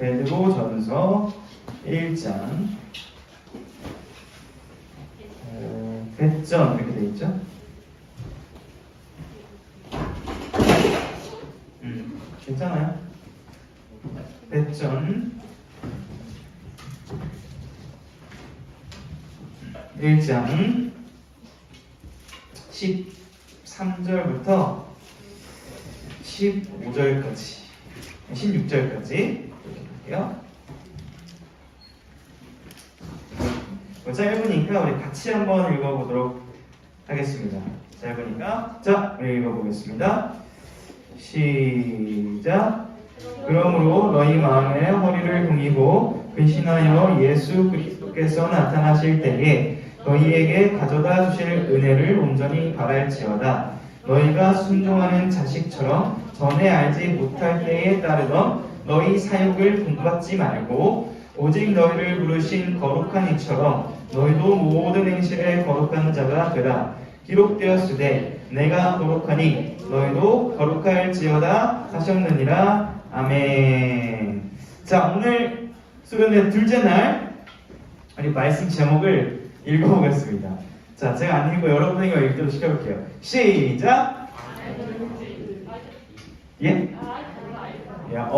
베드로전서 1장 배전 이렇게 돼 있죠? 괜찮아요? 배전 1장 13절부터 15절까지 16절까지 이렇게 볼게요. 짧으니까 우리 같이 한번 읽어보도록 하겠습니다. 짧으니까 자, 우리 읽어보겠습니다. 시작. 그러므로 너희 마음에 허리를 동이고 근신하여 예수 그리스도께서 나타나실 때에 너희에게 가져다 주실 은혜를 온전히 바랄지어다. 너희가 순종하는 자식처럼 전에 알지 못할 때에 따르던 너희 사욕을 본받지 말고 오직 너희를 부르신 거룩한 이처럼 너희도 모든 행실에 거룩한 자가 되라. 기록되었으되 내가 거룩하니 너희도 거룩할지어다 하셨느니라. 아멘. 자, 오늘 수련회 둘째 날 우리 말씀 제목을 읽어보겠습니다. 자, 제가 안 읽고 여러분에게 읽도록 시켜볼게요. 시작. 예? 야,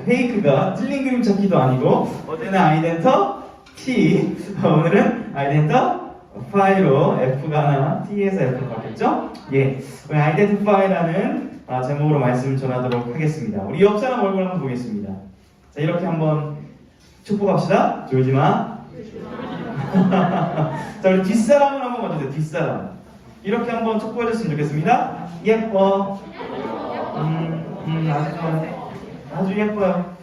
페이크가 찔린 그림 찾기도 아니고 어제는 아이덴터 T, 오늘은 아이덴터 파이로 F가 하나 T에서 F가 바뀌었죠? 예, 우리 아이덴티파이라는 제목으로 말씀을 전하도록 하겠습니다. 우리 옆 사람 얼굴 한번 보겠습니다. 자, 이렇게 한번 축복합시다. 졸지마. 자, 우리 뒷사람을 한번 봐주세요. 뒷사람. 이렇게 한번 축복해줬으면 좋겠습니다. 예뻐. 아주 예뻐요.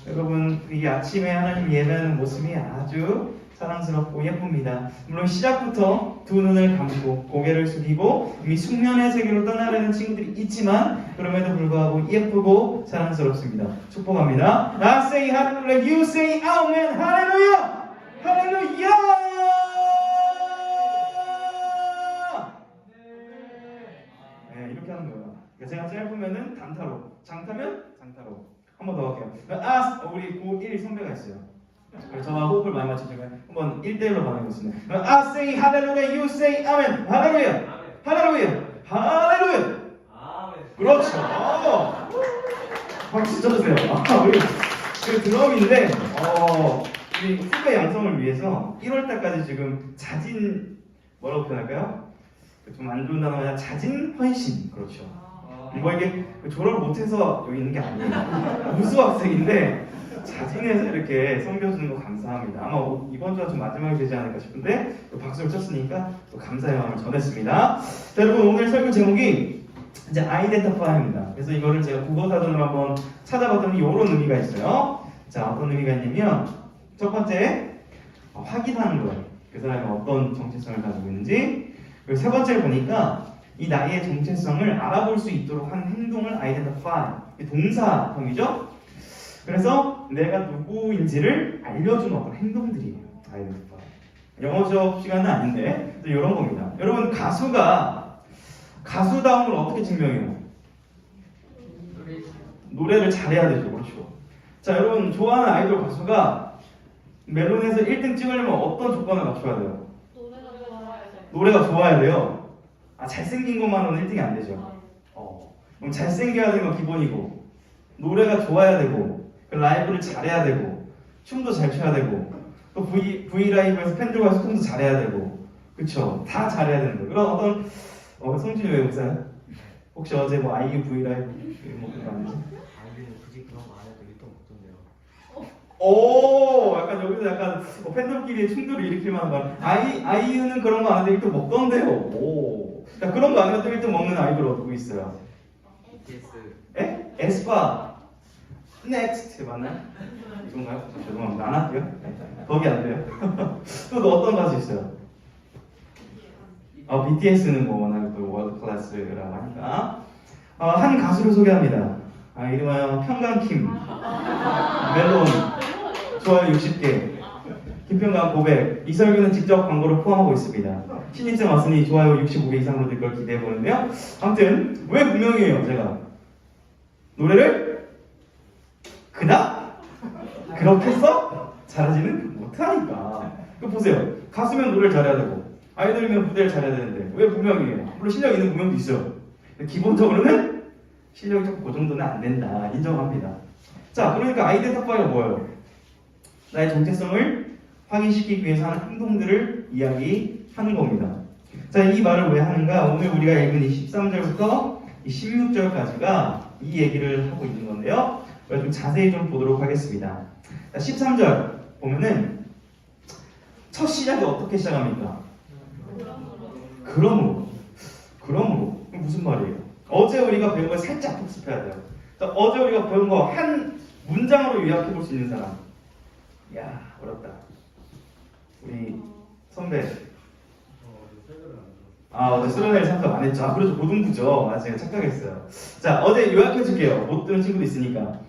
여러분, 이 아침에 하나님 예배하는 모습이 아주 사랑스럽고 예쁩니다. 물론 시작부터 두 눈을 감고 고개를 숙이고 이미 숙면의 세계로 떠나려는 친구들이 있지만 그럼에도 불구하고 예쁘고 사랑스럽습니다. 축복합니다. I say hallelujah, you say amen, 할렐루야! 할렐루야! 네, 이렇게 하는 거예요. 제가 짧으면은 단타로, 장타면 장타로. 한 번 더 할게요. 우리 고1 선배가 있어요. 저와 호흡을 많이 맞추시면 한번 1대1로 반응했습니다. I say hallelujah, you say amen. 할렐루야. 할렐루야. 할렐루야. 그렇죠. 박수 쳐주세요. 우리 그 드럼인데 우리 후배 양성을 위해서 1월달까지 지금 자진 뭐라고 표현할까요? 좀 안 좋은 단어가 자진 헌신. 그렇죠. 뭐 이게 졸업을 못해서 여기 있는 게 아니에요. 우수 학생인데 자진해서 이렇게 섬겨주는 거 감사합니다. 아마 이번 주가 좀 마지막이 되지 않을까 싶은데 또 박수를 쳤으니까 또 감사의 마음을 전했습니다. 자, 여러분 오늘 설교 제목이 이제 아이덴티파이입니다. 그래서 이거를 제가 국어사전으로 한번 찾아봤더니 이런 의미가 있어요. 자, 어떤 의미가 있냐면 첫 번째 확인하는 거예요. 그 사람이 어떤 정체성을 가지고 있는지. 그리고 세 번째 보니까 이 나의 정체성을 알아볼 수 있도록 하는 행동을 identify, 동사형이죠. 그래서 내가 누구인지를 알려주는 어떤 행동들이에요. identify. 영어 수업 시간은 아닌데 이런 겁니다. 여러분 가수다움을 어떻게 증명해요? 노래를 잘해야 되죠. 그렇죠. 자, 여러분 좋아하는 아이돌 가수가 멜론에서 1등 찍으려면 어떤 조건을 맞춰야 돼요? 노래가 좋아야 돼요. 잘생긴 것만으로는 1등이 안 되죠. 그럼 잘생겨야 되는 건 기본이고 노래가 좋아야 되고 라이브를 잘해야 되고 춤도 잘 춰야 되고 또 브이라이브에서 팬들과 소통도 잘해야 되고 그쵸? 다 잘해야 되는 거예요. 그럼 어떤 성준이 왜 웃어요? 혹시 어제 뭐 아이유 브이라이브 뭐 그런 거 아니지? 아이유는 굳이 그런 거 안 해도 1등 못한대요. 오, 약간 여기서 약간 팬들끼리 충돌을 일으킬 만한 말. 아이유는 그런 거 안 해도 1등 먹던데요. 오. 그러니까 그런 거 안 해도 1등 먹는 아이돌 누구 있어요? BTS. 에? 에스파. 넥스트 맞나요? 이건가요? 죄송합니다. 안 할게요. 거기 안 돼요. 또 어떤 가수 있어요? BTS는 뭐 워낙 또 월드 클래스라고 하니까 한 가수를 소개합니다. 이름하여 평강킴. 멜론. 좋아요 60개. 김평강 고백. 이 설교는 직접 광고를 포함하고 있습니다. 신입생 왔으니 좋아요 65개 이상으로 될 걸 기대해 보는데요. 아무튼 왜 분명해요 제가 노래를 그다? 그렇게 써? 잘하지는 못하니까. 그 보세요. 가수면 노래를 잘해야 되고 아이돌이면 무대를 잘해야 되는데 왜 무명이에요? 물론 실력 있는 무명도 있어요. 근데 기본적으로는 실력이 조금 그 정도는 안 된다. 인정합니다. 자, 그러니까 아이덴티파이어가 뭐예요? 나의 정체성을 확인시키기 위해서 하는 행동들을 이야기하는 겁니다. 자, 이 말을 왜 하는가? 오늘 우리가 읽은 이 13절부터 이 16절까지가 이 얘기를 하고 있는 건데요. 좀 자세히 좀 보도록 하겠습니다. 자, 13절 보면은 첫 시작이 어떻게 시작합니까? 그러므로. 그럼 무슨 말이에요? 어제 우리가 배운 걸 살짝 복습해야 돼요. 자, 어제 우리가 배운 거 한 문장으로 요약해 볼 수 있는 사람. 야, 어렵다. 우리 선배. 어제 수련회를 참석 안 했죠. 그래서 고등부죠. 제가 착각했어요. 자, 어제 요약해 줄게요. 못 들은 친구도 있으니까.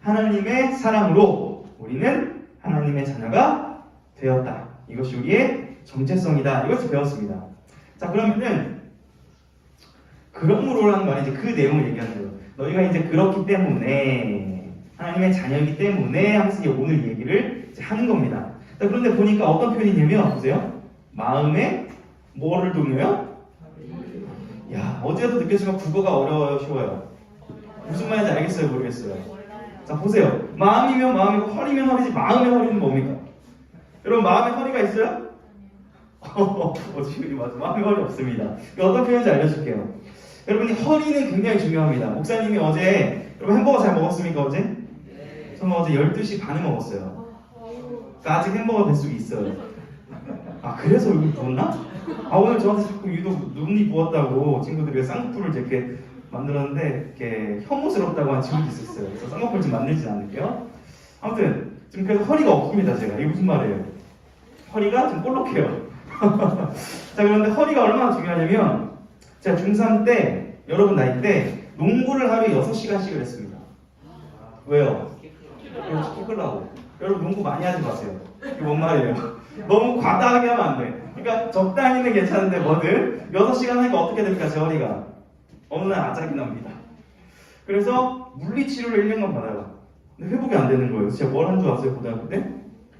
하나님의 사랑으로 우리는 하나님의 자녀가 되었다. 이것이 우리의 정체성이다. 이것을 배웠습니다. 자, 그러면은 그러므로라는 말이 이제 그 내용을 얘기하는 거예요. 너희가 이제 그렇기 때문에 하나님의 자녀이기 때문에 하면서 오늘 얘기를 이제 하는 겁니다. 자, 그런데 보니까 어떤 표현이냐면 보세요. 마음에 뭐를 동요요? 야, 어제도 느꼈지만 국어가 어려워요, 쉬워요? 무슨 말인지 알겠어요, 모르겠어요? 자, 보세요. 마음이면 마음이고 허리면 허리지 마음의 허리는 뭡니까? 여러분 마음에 허리가 있어요? 지금 맞아. 마음에 허리 없습니다. 어떤 표현인지 알려줄게요. 여러분이 허리는 굉장히 중요합니다. 목사님이 어제 여러분 햄버거 잘 먹었습니까 어제? 네. 저는 어제 12시 반에 먹었어요. 그러니까 아직 햄버거 뱃속이 있어요. 그래서 얼굴 부었나? 오늘 저한테 자꾸 유독 눈이 부었다고 친구들이 쌍꺼풀을 이렇게 만들었는데 이렇게 혐오스럽다고 한 친구도 있었어요. 그래서 쌍꺼풀 좀 만들진 않을게요. 아무튼 지금 그래서 허리가 없습니다 제가. 이게 무슨 말이에요? 허리가 좀 볼록해요. 자, 그런데 허리가 얼마나 중요하냐면 제가 중3 때 여러분 나이 때 농구를 하루에 6시간씩을 했습니다. 왜요? 키 크려고. 여러분 농구 많이 하지 마세요. 이게 뭔 말이에요? 너무 과다하게 하면 안 돼. 그러니까 적당히는 괜찮은데 뭐든 6시간 하니까 어떻게 됩니까? 제 허리가 어느 날 아작이 납니다. 그래서 물리치료를 1년간 받아요. 근데 회복이 안 되는 거예요. 제가 뭘 한 줄 아세요? 고등학교 때?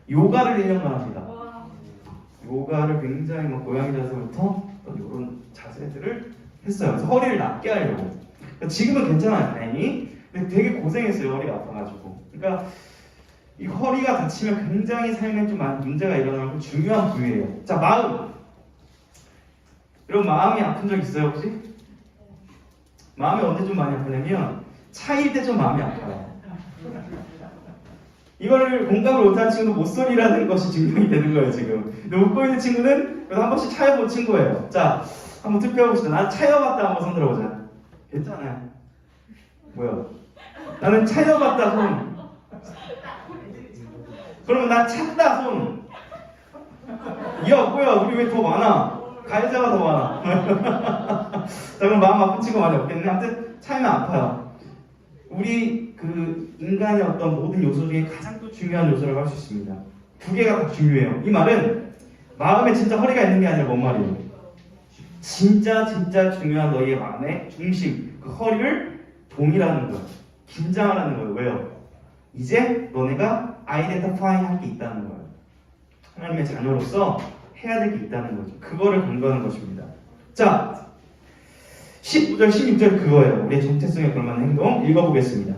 요가를 1년간 합니다. 요가를 굉장히 고양이 자세부터 이런 자세들을 했어요. 그래서 허리를 낮게 하려고. 그러니까 지금은 괜찮아요, 다행히. 근데 되게 고생했어요, 허리가 아파가지고. 그러니까 이 허리가 다치면 굉장히 삶에 좀 많은 문제가 일어나고 중요한 부위예요. 자, 마음. 여러분 마음이 아픈 적 있어요, 혹시? 마음이 언제 좀 많이 아프냐면 차일 때 좀 마음이 아파요. 이거를 공감을 못하는 친구는 못소리라는 것이 증명이 되는 거예요, 지금. 근데 웃고 있는 친구는 그래도 한 번씩 차여본 친구예요. 자, 한번 투표해봅시다. 난 차여봤다 한번 손 들어보자. 괜찮아요. 뭐야? 나는 차여봤다 손. 그러면 나 찾다 손. 야, 뭐야? 우리 왜 더 많아? 가해자가 더 많아. 자, 그럼 마음 아픈 친구 많이 없겠네. 아무튼 차이면 아파요. 우리 그 인간의 어떤 모든 요소 중에 가장 또 중요한 요소라고 할 수 있습니다. 두 개가 다 중요해요. 이 말은 마음에 진짜 허리가 있는 게 아니라 뭔 말이에요? 진짜 중요한 너희의 마음의 중심, 그 허리를 동일하는 거예요. 긴장하라는 거예요. 왜요? 이제 너네가 아이덴티파이 할 게 있다는 거예요. 하나님의 자녀로서 해야 될 게 있다는 거죠. 그거를 강조하는 것입니다. 자, 15절, 16절 그거예요. 우리의 정체성에 걸맞는 행동 읽어보겠습니다.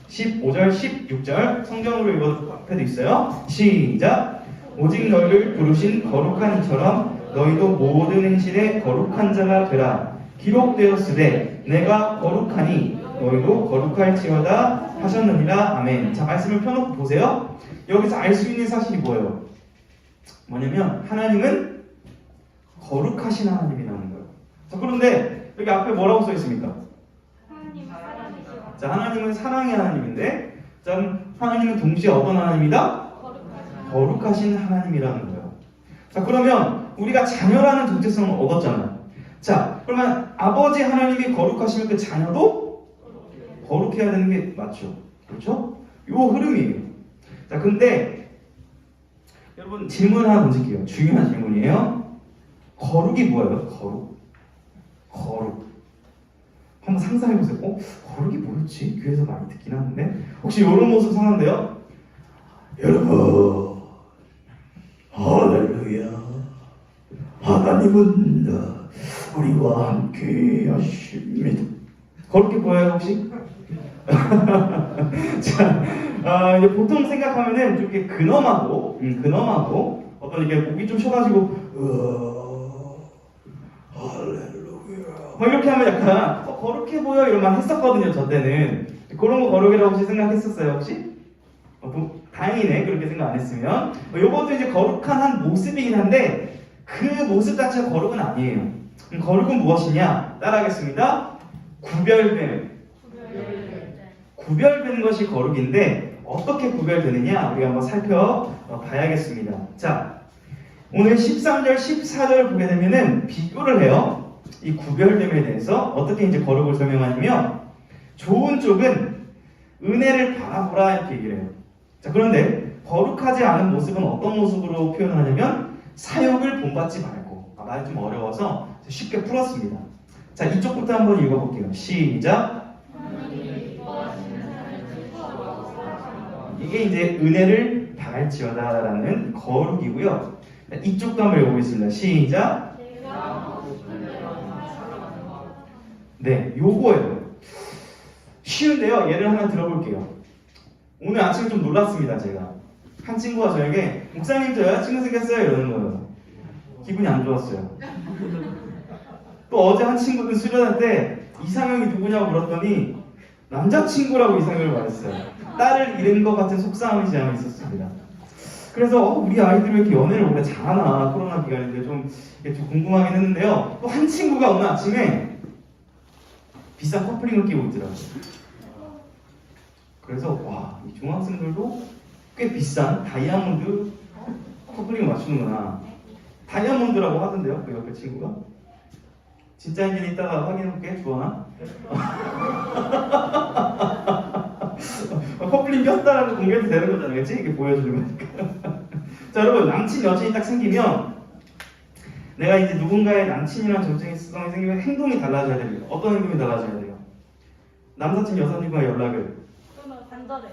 15절, 16절 성경으로 읽어도 앞에도 있어요. 시작! 오직 너희를 부르신 거룩한 이처럼 너희도 모든 행실에 거룩한 자가 되라. 기록되었으되 내가 거룩하니 너희도 거룩할지어다 하셨느니라. 아멘. 자, 말씀을 펴놓고 보세요. 여기서 알 수 있는 사실이 뭐예요? 뭐냐면 하나님은 거룩하신 하나님이라는 거예요. 자, 그런데 여기 앞에 뭐라고 써 있습니까? 자, 하나님은 사랑의 하나님인데, 자, 하나님은 동시에 어떤 하나님이다? 거룩하신 하나님이라는 거예요. 자, 그러면 우리가 자녀라는 정체성을 얻었잖아요. 자, 그러면 아버지 하나님이 거룩하시면 그 자녀도 거룩해야 되는 게 맞죠? 그렇죠? 요 흐름이에요. 자, 근데 여러분 질문 하나 던질게요. 중요한 질문이에요. 거룩이 뭐예요? 거룩. 한번 상상해보세요. 거룩이 뭐였지? 교회에서 많이 듣긴 하는데 혹시 이런 모습 상한데요? 여러분 할렐루야 하나님은 우리와 함께 하십니다. 거룩해 보여요 혹시? 자, 이제 보통 생각하면은 좀 이렇게 근엄하고 어떤 이게 목이 좀 쉬어가지고 할렐루야 막 이렇게 하면 약간 거룩해 보여 이런 말 했었거든요. 저 때는 그런 거 거룩이라고 혹시 생각했었어요 혹시? 다행이네 그렇게 생각 안 했으면. 요것도 이제 거룩한 한 모습이긴 한데 그 모습 자체가 거룩은 아니에요. 거룩은 무엇이냐? 따라하겠습니다. 구별되는 것이 거룩인데 어떻게 구별되느냐 우리가 한번 살펴봐야겠습니다. 자, 오늘 13절, 14절 보게 되면은 비교를 해요. 이 구별됨에 대해서 어떻게 이제 거룩을 설명하냐면 좋은 쪽은 은혜를 바라보라 이렇게 얘기를 해요. 자, 그런데 거룩하지 않은 모습은 어떤 모습으로 표현하냐면 사욕을 본받지 말고. 말이 좀 어려워서 쉽게 풀었습니다. 자, 이쪽부터 한번 읽어볼게요. 시작. 이게 이제 은혜를 바랄지어다라는 거룩이고요. 이쪽도 한번 읽어보겠습니다. 시작. 네, 요거예요. 쉬운데요. 예를 하나 들어볼게요. 오늘 아침에 좀 놀랐습니다. 제가 한 친구가 저에게 목사님 저 여자친구 생겼어요 이러는 거예요. 기분이 안 좋았어요. 또 어제 한 친구는 수련회 때 이상형이 누구냐고 물었더니 남자친구라고 이상형을 말했어요. 딸을 잃은 것 같은 속상함이 제 안에 있었습니다. 그래서 우리 아이들이 왜 이렇게 연애를 오래 잘하나 코로나 기간인데 좀 궁금하긴 했는데요. 또 한 친구가 오늘 아침에 비싼 커플링을 끼고 있더라고요. 그래서 와, 이 중학생들도 꽤 비싼 다이아몬드 커플링을 맞추는구나. 다이아몬드라고 하던데요, 그 옆에 친구가. 진짜인지는 이따가 확인해볼게, 주원아. 커플링 꼈다라고 공개도 되는 거잖아요, 그치? 이렇게 보여주는 거니까. 자, 여러분, 남친, 여친이 딱 생기면 내가 이제 누군가의 남친이랑 정체성이 생기면 행동이 달라져야 됩니다. 어떤 행동이 달라져야 돼요? 남사친, 여사친과 연락을 단절해.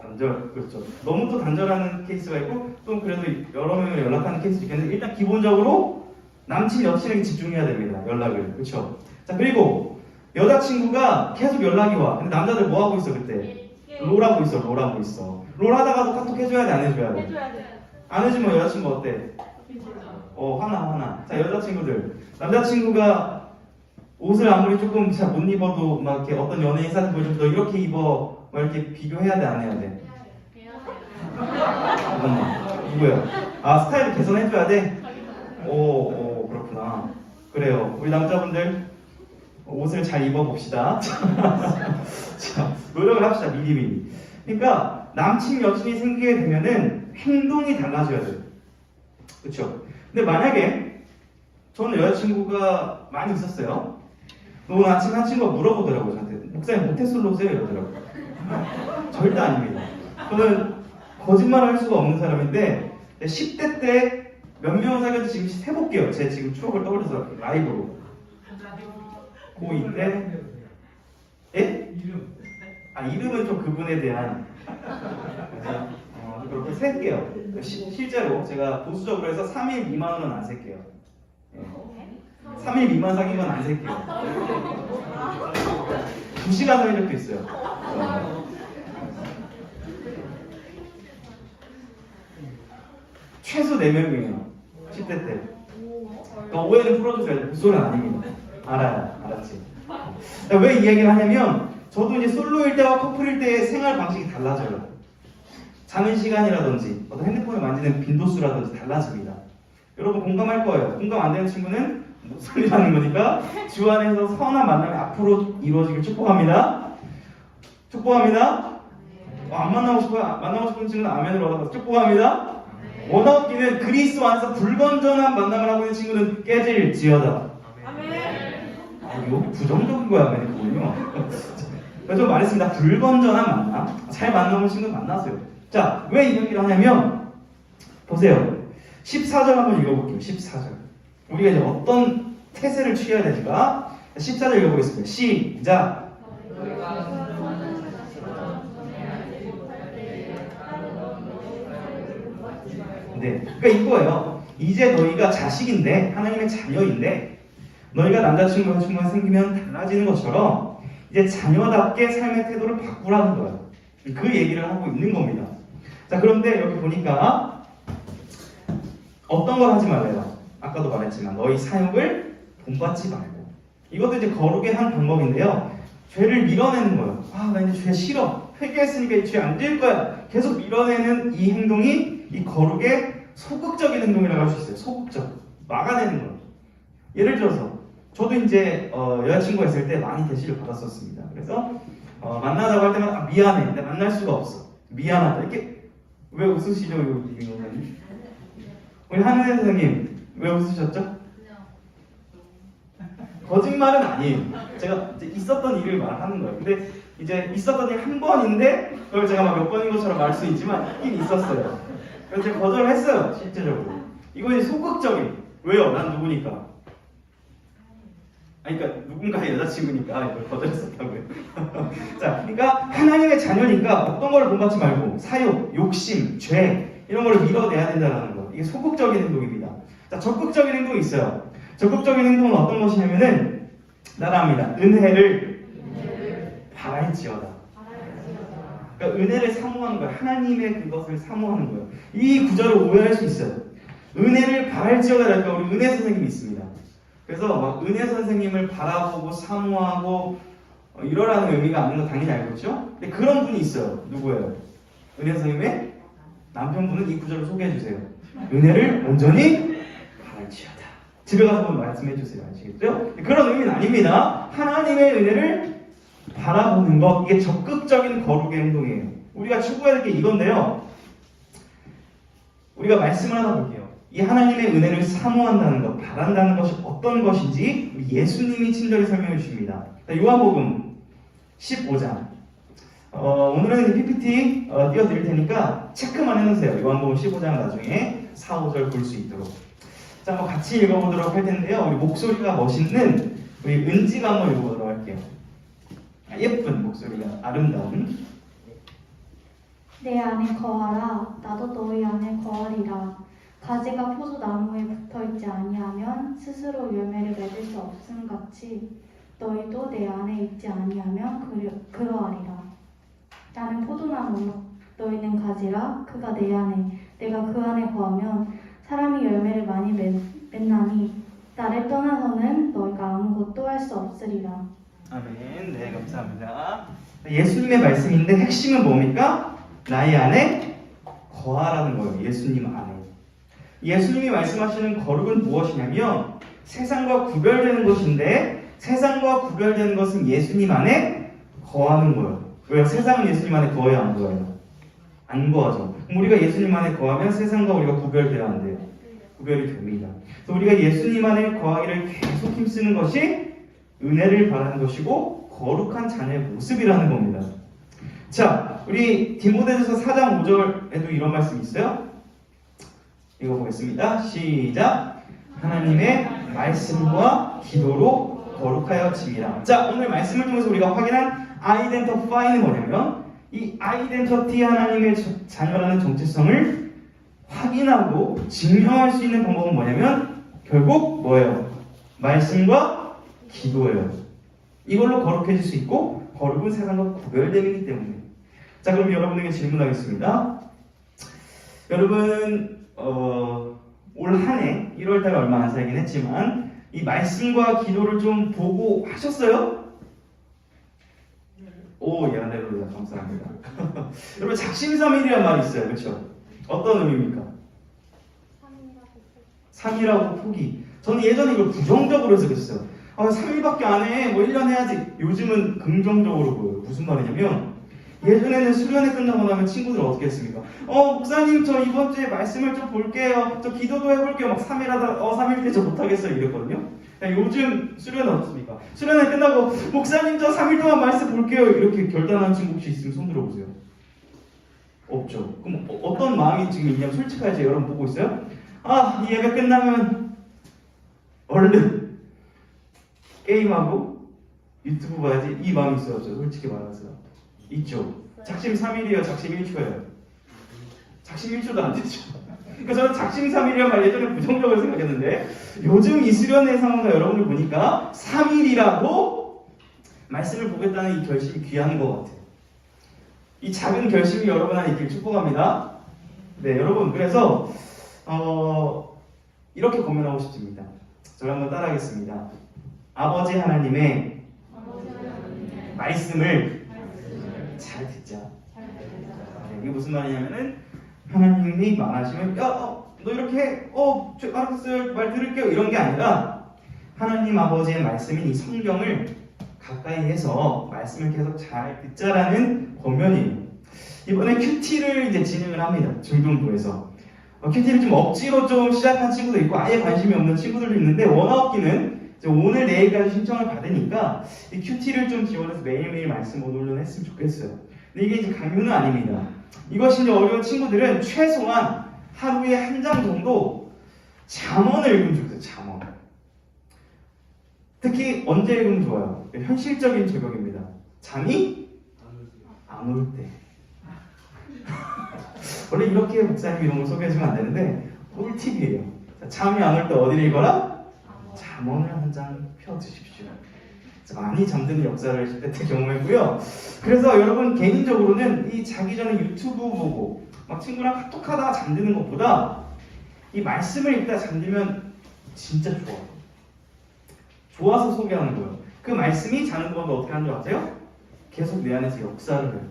단절, 그렇죠. 너무 또 단절하는 케이스가 있고, 또 그래도 여러 명을 연락하는 케이스도 있겠는데, 일단 기본적으로 남친, 여친에게 집중해야 됩니다. 연락을. 그렇죠. 자, 그리고 여자친구가 계속 연락이 와. 근데 남자들 뭐 하고 있어, 그때? 롤하고 있어. 롤 하다가도 카톡 해줘야 돼, 안 해줘야 돼? 해줘야 돼. 안 해주면 여자친구 어때? 화나. 자, 여자친구들. 남자친구가 옷을 아무리 조금 잘 못 입어도 막 이렇게 어떤 연예인 사진 보여주면 너 이렇게 입어. 막 이렇게 비교해야 돼, 안 해야 돼? 잠깐만. 누구야? 스타일 개선해줘야 돼? 그렇구나. 그래요. 우리 남자분들 옷을 잘 입어봅시다. 자, 노력을 합시다. 미리미리. 그러니까 남친, 여친이 생기게 되면은 행동이 달라져야 돼요. 그렇죠? 근데 만약에 저는 여자친구가 많이 있었어요. 오늘 아침 한 친구가 물어보더라고요. 저한테. 목사님 모태솔로세요? 이러더라고요. 절대 아닙니다. 저는 거짓말을 할 수가 없는 사람인데 10대 때 몇 명을 사귀었는지 지금 해볼게요. 제 지금 추억을 떠올려서 라이브로. 고2 때 예? 이름은 좀 그분에 대한 그렇게 셀게요. 실제로 제가 보수적으로 해서 3일 미만으로는 안 셀게요. 3일 미만 사귄 건 안 셀게요. 2시간 사귄 적도 있어요. 최소 4명이에요. 10대 때. 그러니까 오해는 풀어주셔야 돼요. 그 소리는 아닙니다. 알아요. 알았지? 왜 이 얘기를 하냐면 저도 이제 솔로일 때와 커플일 때의 생활 방식이 달라져요. 자는 시간이라든지 어떤 핸드폰을 만지는 빈도수라든지 달라집니다. 여러분 공감할 거예요. 공감 안 되는 친구는 무슨 소리 하는 거니까 주 안에서 선한 만남이 앞으로 이루어지길 축복합니다. 축복합니다. 안 만나고 싶어요? 만나고 싶은 친구는 아멘으로 얻어서 축복합니다. 원하기는 그리스도 안에서 불건전한 만남을 하고 있는 친구는 깨질지어다. 아멘. 여기 부정적인 거야, 아멘이군요. 좀 말했습니다. 불건전한 만남. 잘 만나는 친구 만나세요. 자, 왜 이 얘기를 하냐면 보세요. 14절 한번 읽어볼게요. 14절. 우리가 이제 어떤 태세를 취해야 되는가? 14절 읽어보겠습니다. 시작. 네, 그러니까 이거예요. 이제 너희가 자식인데 하나님의 자녀인데 너희가 남자친구가 생기면 달라지는 것처럼 이제 자녀답게 삶의 태도를 바꾸라는 거예요. 그 얘기를 하고 있는 겁니다. 자, 그런데 여기 보니까 어떤 걸 하지 말래요? 아까도 말했지만 너희 사욕을 본받지 말고. 이것도 이제 거룩의 한 방법인데요. 죄를 밀어내는 거예요. 아, 나 이제 죄 싫어. 회개했으니까 이 죄 안 지을 거야. 계속 밀어내는 이 행동이 이 거룩의 소극적인 행동이라고 할 수 있어요. 소극적. 막아내는 거예요. 예를 들어서 저도 이제 여자친구가 있을 때 많이 대시를 받았었습니다. 그래서 만나자고 할 때마다 아, 미안해. 내가 만날 수가 없어. 미안하다. 이렇게 왜 웃으시죠? 이거는 우리 한은혜 선생님 왜 웃으셨죠? 거짓말은 아니에요. 제가 이제 있었던 일을 말하는 거예요. 근데 이제 있었던 일 한 번인데 그걸 제가 막 몇 번인 것처럼 말 수 있지만 있긴 있었어요. 그래서 제가 거절을 했어요. 실제적으로. 이건 이제 소극적인. 왜요? 난 누구니까. 아니, 그러니까 누군가의 여자친구니까 이걸 거절했었다고요. 자, 그러니까 하나님의 자녀니까 어떤 거를 본받지 말고 사욕, 욕심, 죄 이런 거를 밀어내야 된다는 거. 이게 소극적인 행동입니다. 자, 적극적인 행동이 있어요. 적극적인 행동은 어떤 것이냐면은 따라합니다. 은혜를 바랄지어다. 그러니까 은혜를 사모하는 거예요. 하나님의 그것을 사모하는 거예요. 이 구절을 오해할 수 있어요. 은혜를 바랄지어다라니까 우리 은혜 선생님이 있습니다. 그래서 막 은혜 선생님을 바라보고 사모하고 이러라는 의미가 아닌 거 당연히 알고 있죠? 근데 그런 분이 있어요. 누구예요? 은혜 선생님의 남편분은 이 구절을 소개해 주세요. 은혜를 온전히 바랄지어다. 집에 가서 한번 말씀해 주세요. 아시겠죠? 그런 의미는 아닙니다. 하나님의 은혜를 바라보는 것, 이게 적극적인 거룩의 행동이에요. 우리가 추구해야 될 게 이건데요. 우리가 말씀을 하나 볼게요. 이 하나님의 은혜를 사모한다는 것, 바란다는 것이 어떤 것인지 우리 예수님이 친절히 설명해 주십니다. 요한복음 15장. 오늘은 PPT 띄워드릴 테니까 체크만 해놓으세요. 요한복음 15장 나중에 4, 5절 볼 수 있도록. 자, 한번 같이 읽어보도록 할 텐데요. 우리 목소리가 멋있는 우리 은지가 한번 읽어보도록 할게요. 예쁜 목소리가 아름다운. 내 안에 거하라. 나도 너희 안에 거하리라. 가지가 포도나무에 붙어있지 아니하면 스스로 열매를 맺을 수 없음 같이 너희도 내 안에 있지 아니하면 그러하리라. 나는 포도나무, 너희는 가지라. 그가 내 안에, 내가 그 안에 거하면 사람이 열매를 많이 맺나니 나를 떠나서는 너희가 아무것도 할 수 없으리라. 아멘. 네, 감사합니다. 예수님의 말씀인데 핵심은 뭡니까? 나의 안에 거하라는 거예요. 예수님 안에. 예수님이 말씀하시는 거룩은 무엇이냐면 세상과 구별되는 것인데 세상과 구별되는 것은 예수님 안에 거하는 거예요. 왜요? 세상은 예수님 안에 거해요? 안 거해요? 안 거하죠. 그럼 우리가 예수님 안에 거하면 세상과 우리가 구별돼야 안 돼요? 구별이 됩니다. 그래서 우리가 예수님 안에 거하기를 계속 힘쓰는 것이 은혜를 바라는 것이고 거룩한 자녀의 모습이라는 겁니다. 자, 우리 디모데전서 4장 5절에도 이런 말씀이 있어요. 읽어보겠습니다. 시작. 하나님의 말씀과 기도로 거룩하여 짐이라. 자, 오늘 말씀을 통해서 우리가 확인한 아이덴티파이는 뭐냐면 이 아이덴티티 하나님의 자녀라는 정체성을 확인하고 증명할 수 있는 방법은 뭐냐면 결국 뭐예요? 말씀과 기도예요. 이걸로 거룩해질 수 있고 거룩은 세상과 구별되기 때문에. 자, 그럼 여러분에게 질문하겠습니다. 여러분 올 한 해 1월달에 얼마 안 살긴 했지만 이 말씀과 기도를 좀 보고 하셨어요? 오, 예언대로다. 감사합니다. 여러분 작심삼일이란 말이 있어요. 그렇죠? 어떤 의미입니까? 3일하고 포기. 저는 예전에 이걸 부정적으로 해석했어요. 3일밖에 안 해. 뭐 1년 해야지. 요즘은 긍정적으로 보여요. 무슨 말이냐면 예전에는 수련회 끝나고 나면 친구들 어떻게 했습니까? 목사님 저 이번 주에 말씀을 좀 볼게요. 저 기도도 해볼게요. 막 3일 하다가 3일 때 저 못하겠어요. 이랬거든요. 요즘 수련회 어떻습니까? 수련회 끝나고 목사님 저 3일 동안 말씀 볼게요. 이렇게 결단하는 친구 혹시 있으면 손 들어보세요. 없죠. 그럼 어떤 마음이 지금 있냐면 솔직하게 여러분 보고 있어요? 이 예배 끝나면 얼른 게임하고 유튜브 봐야지 이 마음이 있어요 없어요? 솔직히 말해서 있죠. 작심 3일이에요 작심 1초예요? 작심 1초도 안 되죠. 그러니까 저는 작심 3일이란 말 예전에 부정적으로 생각했는데 요즘 이 수련회 상황과 여러분들 보니까 3일이라고 말씀을 보겠다는 이 결심이 귀한 것 같아요. 이 작은 결심이 여러분 안에 있길 축복합니다. 네, 여러분 그래서 이렇게 고민하고 싶습니다. 저를 한번 따라하겠습니다. 아버지 하나님의 말씀을 잘 듣자. 네, 이게 무슨 말이냐면은 하나님이 말하시면 너 이렇게 알았어요 말 들을게요 이런 게 아니라 하나님 아버지의 말씀인 이 성경을 가까이에서 말씀을 계속 잘 듣자라는 권면이에요. 이번에 큐티를 이제 진행을 합니다. 중등부에서 큐티를 좀 억지로 좀 시작한 친구도 있고 아예 관심이 없는 친구들도 있는데 원아웃기는 오늘 내일까지 신청을 받으니까 이 큐티를 좀 지원해서 매일매일 말씀 오늘로 했으면 좋겠어요. 근데 이게 이제 강요는 아닙니다. 이것이 이제 어려운 친구들은 최소한 하루에 한 장 정도 잠언을 읽으면 좋겠어요. 잠언. 특히 언제 읽으면 좋아요? 현실적인 적용입니다. 잠이 안 올 때. 원래 이렇게 목사님 이런 걸 소개해주면 안 되는데 꿀팁이에요. 잠이 안 올 때 어디를 읽어라? 잠언을 한 장 펴두십시오. 많이 잠드는 역사를 10대 때 경험했고요. 그래서 여러분 개인적으로는 이 자기 전에 유튜브 보고 막 친구랑 카톡하다가 잠드는 것보다 이 말씀을 읽다 잠들면 진짜 좋아요. 좋아서 소개하는 거예요. 그 말씀이 자는 동안 어떻게 하는 줄 아세요? 계속 내 안에서 역사를 해요.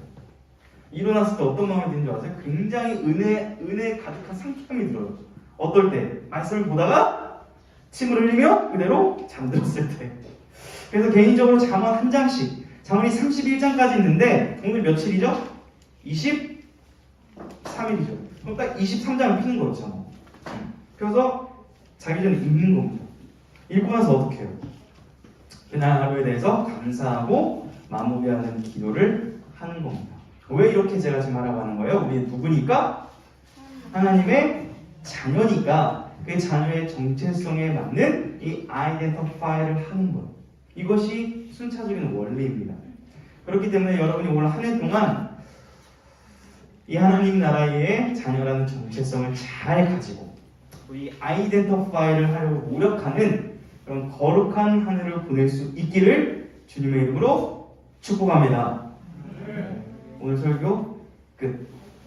일어났을 때 어떤 마음이 드는 줄 아세요? 굉장히 은혜 가득한 상쾌함이 들어요. 어떨 때? 말씀을 보다가 침을 흘리며 그대로 잠들었을 때. 그래서 개인적으로 잠언 한 장씩, 잠언이 31장까지 있는데 오늘 며칠이죠? 23일이죠. 그럼 딱 23장을 피는 거예요, 잠언. 펴서 자기 전에 읽는 겁니다. 읽고 나서 어떻게 해요? 그날 하루에 대해서 감사하고 마무리하는 기도를 하는 겁니다. 왜 이렇게 제가 지금 하라고 하는 거예요? 우리 누구니까? 하나님의 자녀니까 그 자녀의 정체성에 맞는 이 아이덴티파이를 하는 거예요. 이것이 순차적인 원리입니다. 그렇기 때문에 여러분이 올 한 해 동안 이 하나님 나라의 자녀라는 정체성을 잘 가지고 이 아이덴티파이를 하려고 노력하는 그런 거룩한 한 해를 보낼 수 있기를 주님의 이름으로 축복합니다. 오늘 설교 끝.